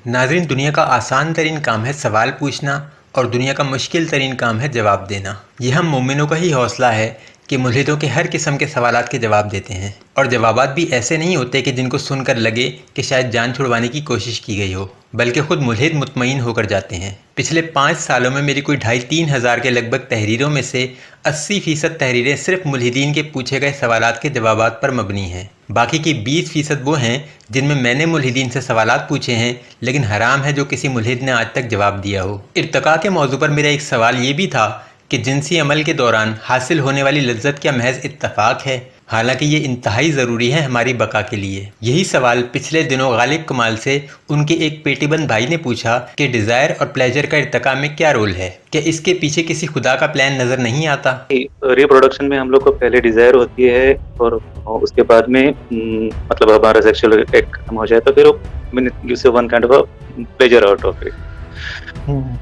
नाज़रीन, दुनिया का आसान तरीन काम है सवाल पूछना और दुनिया का मुश्किल तरीन काम है जवाब देना। ये हम मोमिनों का ही हौसला है कि मुल्हिदों के हर किस्म के सवालात के जवाब देते हैं, और जवाबात भी ऐसे नहीं होते कि जिनको सुनकर लगे कि शायद जान छुड़वाने की कोशिश की गई हो, बल्कि खुद मुल्हिद मुतमईन होकर जाते हैं। पिछले 5 सालों में मेरी कोई 2,5-3 हज़ार के लगभग तहरीरों में से 80% तहरीरें सिर्फ मुल्हिदीन के पूछे गए सवालात के जवाबात पर मबनी हैं। बाकी की 20% वो हैं जिनमें मैंने मुल्हिदीन से सवालात पूछे हैं, लेकिन हराम है जो किसी मुल्हिद ने आज तक जवाब दिया हो। इर्तिका के मौजू पर मेरा एक सवाल ये भी था कि जिनसी अमल के दौरान हासिल होने वाली लज्जत क्या महज इत्तफाक है, हालांकि ये इंतहाई ज़रूरी है हमारी बका के लिए। यही सवाल पिछले दिनों गालिब कमाल से उनके एक पेटीबंद भाई ने पूछा कि डिज़ायर और प्लेजर का इर्तिका में क्या रोल है, क्या इसके पीछे किसी खुदा का प्लान नज़र नहीं आता? रिप्रोडक्शन में हम लोग को पहले डिजायर होती है और उसके बाद में मतलब हमारा सेक्सुअल एक्ट खत्म हो जाए तो फिर gives one kind of pleasure out of it.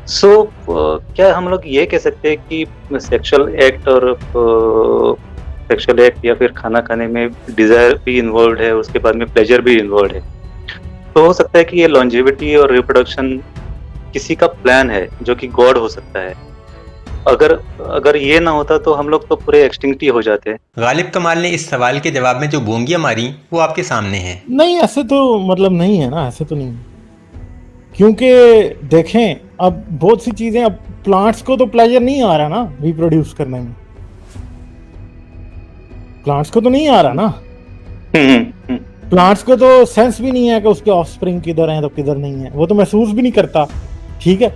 So क्या हम लोग ये कह सकते हैं कि सेक्सुअल एक्ट या फिर खाना खाने में डिजायर भी इन्वॉल्व है, उसके बाद में प्लेजर भी इन्वॉल्व है, तो हो सकता है कि ये लॉन्जेविटी और रिप्रोडक्शन किसी का प्लान है जो कि गॉड हो सकता है। अगर ये ना होता तो हम लोग तो पूरे एक्सटिंक्ट ही हो जाते। गालिब कमाल ने इस सवाल के जवाब में जो बोंगियां मारी वो आपके सामने हैं। नहीं, ऐसे तो मतलब नहीं है ना, ऐसे तो नहीं, क्योंकि देखें अब बहुत सी चीजें, अब प्लांट्स को तो प्लेजर नहीं आ रहा ना रिप्रोड्यूस करने में, प्लांट्स को तो नहीं आ रहा ना, प्लांट्स को तो सेंस भी नहीं है कि उसके ऑफस्प्रिंग किधर हैं तो किधर नहीं है, वो तो महसूस भी नहीं करता, ठीक है,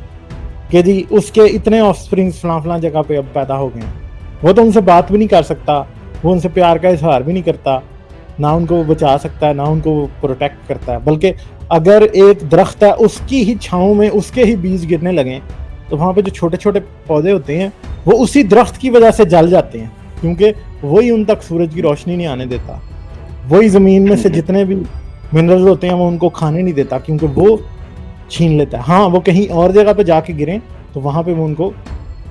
कि जी उसके इतने ऑफस्प्रिंग फलां जगह पे अब पैदा हो गए, वो तो उनसे बात भी नहीं कर सकता, वो उनसे प्यार का इजहार भी नहीं करता, ना उनको बचा सकता है ना उनको प्रोटेक्ट करता है। बल्कि अगर एक दरख्त है उसकी ही छांव में उसके ही बीज गिरने लगे तो वहाँ पे जो छोटे छोटे पौधे होते हैं वो उसी दरख्त की वजह से जल जाते हैं, क्योंकि वही उन तक सूरज की रोशनी नहीं आने देता, वही ज़मीन में से जितने भी मिनरल्स होते हैं वो उनको खाने नहीं देता, क्योंकि वो छीन लेता है। हाँ, वो कहीं और जगह पे जाके गिरें तो वहाँ पे वो उनको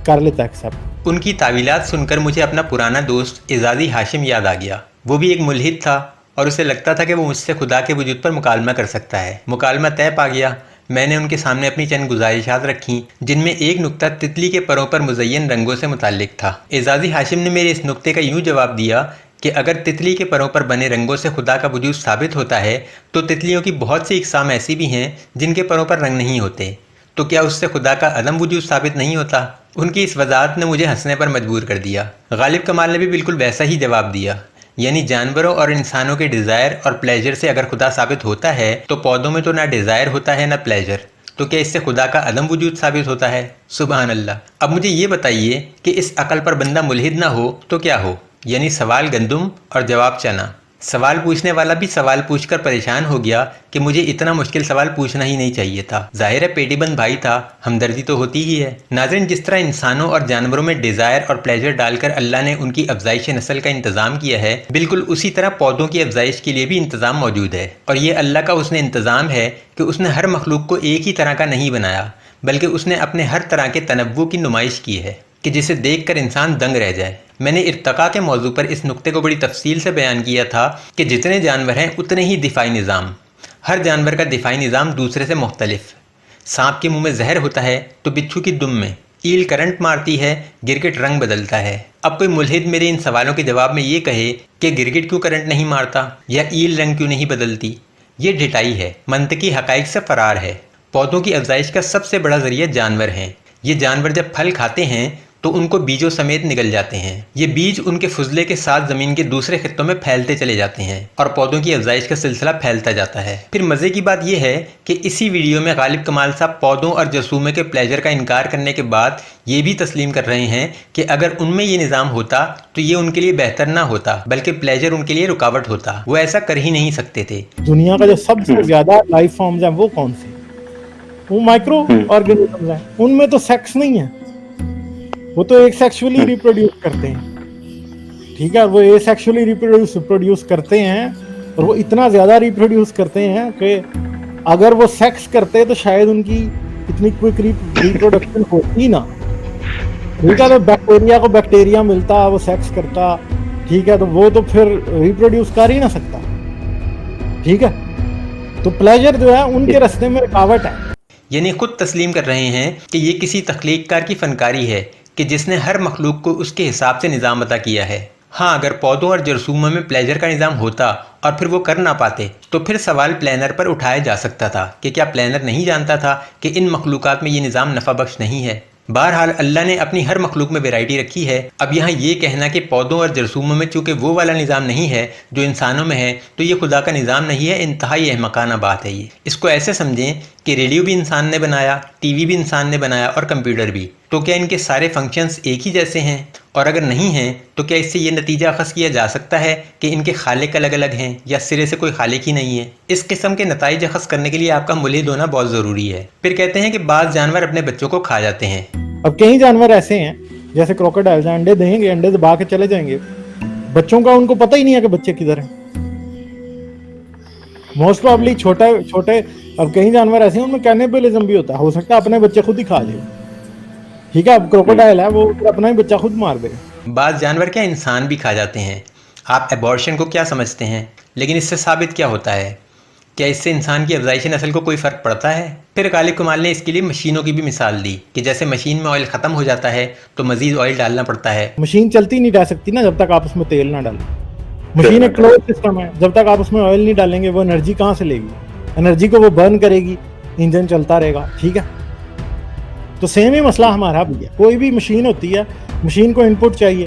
कर लेता है एक्सेप्ट। उनकी तावीलात सुनकर मुझे अपना पुराना दोस्त एजाज़ी हाशिम याद आ गया। वो भी एक मुल्हिद था और उसे लगता था कि वो मुझसे खुदा के वजूद पर मुकालमा कर सकता है। मुकालमा तय पा गया। मैंने उनके सामने अपनी चंद गुजारिशात रखीं, जिनमें एक नुक्ता तितली के परों पर मुज़य्यन रंगों से मुताल्लिक था। एजाज़ी हाशिम ने मेरे इस नुक्ते का यूँ जवाब दिया कि अगर तितली के परों पर बने रंगों से खुदा का वजूद साबित होता है तो तितलियों की बहुत सी इकसाम ऐसी भी हैं जिनके परों पर रंग नहीं होते, तो क्या उससे खुदा का अदम वजूद साबित नहीं होता? उनकी इस वजाहत ने मुझे हंसने पर मजबूर कर दिया। गालिब कमाल ने भी बिल्कुल वैसा ही जवाब दिया, यानी जानवरों और इंसानों के डिज़ायर और प्लेजर से अगर खुदा साबित होता है तो पौधों में तो ना डिज़ायर होता है ना प्लेजर, तो क्या इससे खुदा का अदम वजूद साबित होता है? सुबहान अल्लाह। अब मुझे ये बताइए कि इस अकल पर बंदा मुल्हिद ना हो तो क्या हो? यानी सवाल गंदुम और जवाब चना। सवाल पूछने वाला भी सवाल पूछकर परेशान हो गया कि मुझे इतना मुश्किल सवाल पूछना ही नहीं चाहिए था। जाहिर है पेटीबंद भाई था, हमदर्दी तो होती ही है। नाज़रीन, जिस तरह इंसानों और जानवरों में डिज़ायर और प्लेजर डालकर अल्लाह ने उनकी अफजाइश नस्ल का इंतज़ाम किया है, बिल्कुल उसी तरह पौधों की अफजाइश के लिए भी इंतज़ाम मौजूद है। और ये अल्लाह का उसने इंतज़ाम है कि उसने हर मखलूक को एक ही तरह का नहीं बनाया, बल्कि उसने अपने हर तरह के तनव्वु की नुमाइश की है कि जिसे देख कर इंसान दंग रह जाए। मैंने इर्तिका के मौजू पर इस नुक्ते को बड़ी तफसील से बयान किया था कि जितने जानवर हैं उतने ही दिफाई निज़ाम। हर जानवर का दिफाई निज़ाम दूसरे से मुख्तलिफ। सांप के मुंह में जहर होता है तो बिच्छू की दुम में, ईल करंट मारती है, गिरगिट रंग बदलता है। अब कोई मुल्हिद मेरे इन सवालों के जवाब में ये कहे कि गिरगिट क्यों करंट नहीं मारता या ईल रंग क्यों नहीं बदलती, ये ढिठाई है, मंतकी हकाइक से फरार है। पौधों की अफजाइश का सबसे बड़ा जरिया जानवर हैं। ये जानवर जब फल खाते हैं तो उनको बीजों समेत निगल जाते हैं। ये बीज उनके फुजले के साथ ज़मीन के दूसरे खित्तों में फैलते चले जाते हैं और पौधों की अफजाइश का सिलसिला फैलता जाता है। फिर मज़े की बात यह है कि इसी वीडियो में गालिब कमाल साहब पौधों और जसूमे के प्लेजर का इनकार करने के बाद ये भी तस्लीम कर रहे हैं कि अगर उनमें ये निज़ाम होता तो ये उनके लिए बेहतर ना होता, बल्कि प्लेजर उनके लिए रुकावट होता। वो ऐसा कर ही नहीं सकते थे। दुनिया का जो सबसे ज्यादा लाइफ फॉर्म्स हैं वो कौन से? वो माइक्रो ऑर्गेनिजम्स हैं, उनमें तो सेक्स नहीं है, वो तो एक सेक्सुअली रिप्रोड्यूस करते हैं, ठीक है, वो एसेक्सुअली रिप्रोड्यूस करते हैं और वो इतना ज्यादा रिप्रोड्यूस करते हैं कि अगर वो सेक्स करते तो शायद उनकी इतनी क्विक रिप्रोडक्शन होती ना, ठीक है, तो बैक्टीरिया को बैक्टीरिया मिलता, वो सेक्स करता, ठीक है, तो वो तो फिर रिप्रोड्यूस कर ही ना सकता, ठीक है। तो प्लेजर जो है उनके रास्ते में रुकावट है। यानी खुद तस्लीम कर रहे हैं कि ये किसी तख्लीककार की फनकारी है कि जिसने हर मखलूक को उसके हिसाब से निज़ाम अता किया है। हाँ, अगर पौधों और जरसूमों में प्लेजर का निज़ाम होता और फिर वो कर ना पाते तो फिर सवाल प्लानर पर उठाया जा सकता था कि क्या प्लानर नहीं जानता था कि इन मखलूक़ात में ये निज़ाम नफ़ा बख्श नहीं है। बहरहाल अल्लाह ने अपनी हर मखलूक में वैरायटी रखी है। अब यहाँ ये कहना कि पौधों और जरसूमों में चूँकि वो वाला निज़ाम नहीं है जो इंसानों में है तो ये खुदा का निज़ाम नहीं है, इंतहाई अहमकाना बात है ये। इसको ऐसे समझें कि रेडियो भी इंसान ने बनाया, टीवी भी इंसान ने बनाया और कंप्यूटर भी। तो क्या इनके सारे फंक्शंस एक ही जैसे हैं? और अगर नहीं हैं तो क्या इससे ये नतीजा अख़ज़ किया जा सकता है कि इनके खालिक अलग अलग हैं या सिरे से कोई खालिक ही नहीं है? इस किस्म के नताइज अख़ज़ करने के लिए आपका मुल्हिद होना बहुत ज़रूरी है। फिर कहते हैं कि बाज़ जानवर अपने बच्चों को खा जाते हैं। अब कई जानवर ऐसे हैं जैसे क्रोकोडाइल, अंडे देंगे, अंडे दबा के चले जाएंगे, बच्चों का उनको पता ही नहीं है कि बच्चे किधर हैं। मोस्ट प्रॉब्ली छोटे अब कई जानवर ऐसे हैं उनमें कैनिबलिज्म भी होता है, हो सकता है अपने बच्चे खुद ही खा जाए। ठीक है, अब क्रोकोडाइल है वो अपना ही बच्चा खुद मार दे। बाज़ जानवर क्या इंसान भी खा जाते हैं। आप एबॉर्शन को क्या समझते हैं, लेकिन इससे साबित क्या होता है? क्या इससे इंसान की अफजाइश नस्ल को कोई फ़र्क पड़ता है? फिर गालिब कमाल ने इसके लिए मशीनों की भी मिसाल दी कि जैसे मशीन में ऑयल ख़त्म हो जाता है तो मज़ीद ऑयल डालना पड़ता है। मशीन चलती नहीं रह सकती ना जब तक आप उसमें तेल ना डालें। मशीन एक क्लोज सिस्टम है, जब तक आप उसमें ऑयल नहीं डालेंगे वो एनर्जी कहाँ से लेगी? एनर्जी को वो बर्न करेगी, इंजन चलता रहेगा। ठीक है, तो सेम ही मसला हमारा भी है। कोई भी मशीन होती है, मशीन को इनपुट चाहिए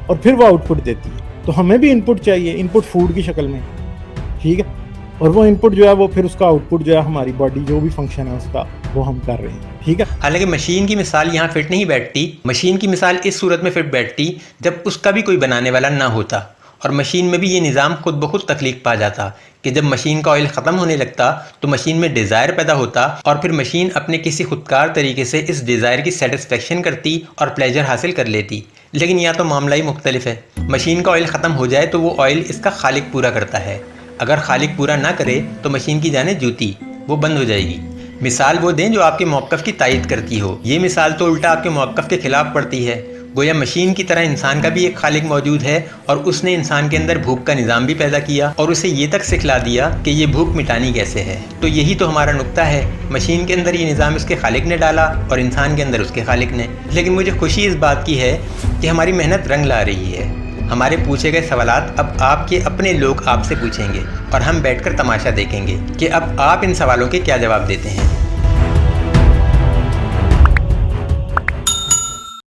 और फिर वो आउटपुट देती है। तो हमें भी इनपुट चाहिए, इनपुट फूड की शक्ल में। ठीक है, और वो इनपुट जो है वो फिर उसका आउटपुट जो है हमारी बॉडी जो भी फंक्शन है उसका वो हम कर रहे हैं। ठीक है, हालांकि मशीन की मिसाल यहाँ फिट नहीं बैठती। मशीन की मिसाल इस सूरत में फिट बैठती जब उसका भी कोई बनाने वाला ना होता और मशीन में भी ये निज़ाम खुद ब खुद तख्लीक पा जाता कि जब मशीन का ऑयल ख़त्म होने लगता तो मशीन में डिज़ायर पैदा होता और फिर मशीन अपने किसी खुदकार तरीके से इस डिज़ायर की सेटिस्फेक्शन करती और प्लेजर हासिल कर लेती। लेकिन यहाँ तो मामला ही मुख्तलिफ है। मशीन का ऑयल ख़त्म हो जाए तो वो ऑयल इसका खालिक पूरा करता है। अगर खालिक पूरा ना करे तो मशीन की जाने जूती, वो बंद हो जाएगी। मिसाल वो दें जो आपके मौक़िफ़ की तायद करती हो। ये मिसाल तो उल्टा आपके मौक़िफ़ के ख़िलाफ़ पड़ती है। गोया मशीन की तरह इंसान का भी एक खालिक मौजूद है और उसने इंसान के अंदर भूख का निज़ाम भी पैदा किया और उसे ये तक सिखला दिया कि ये भूख मिटानी कैसे है। तो यही तो हमारा नुक्ता है, मशीन के अंदर ये निज़ाम उसके खालिक ने डाला और इंसान के अंदर उसके खालिक ने। लेकिन मुझे खुशी इस बात की है कि हमारी मेहनत रंग ला रही है। हमारे पूछे गए सवालात अब आपके अपने लोग आपसे पूछेंगे और हम बैठकर तमाशा देखेंगे कि अब आप इन सवालों के क्या जवाब देते हैं।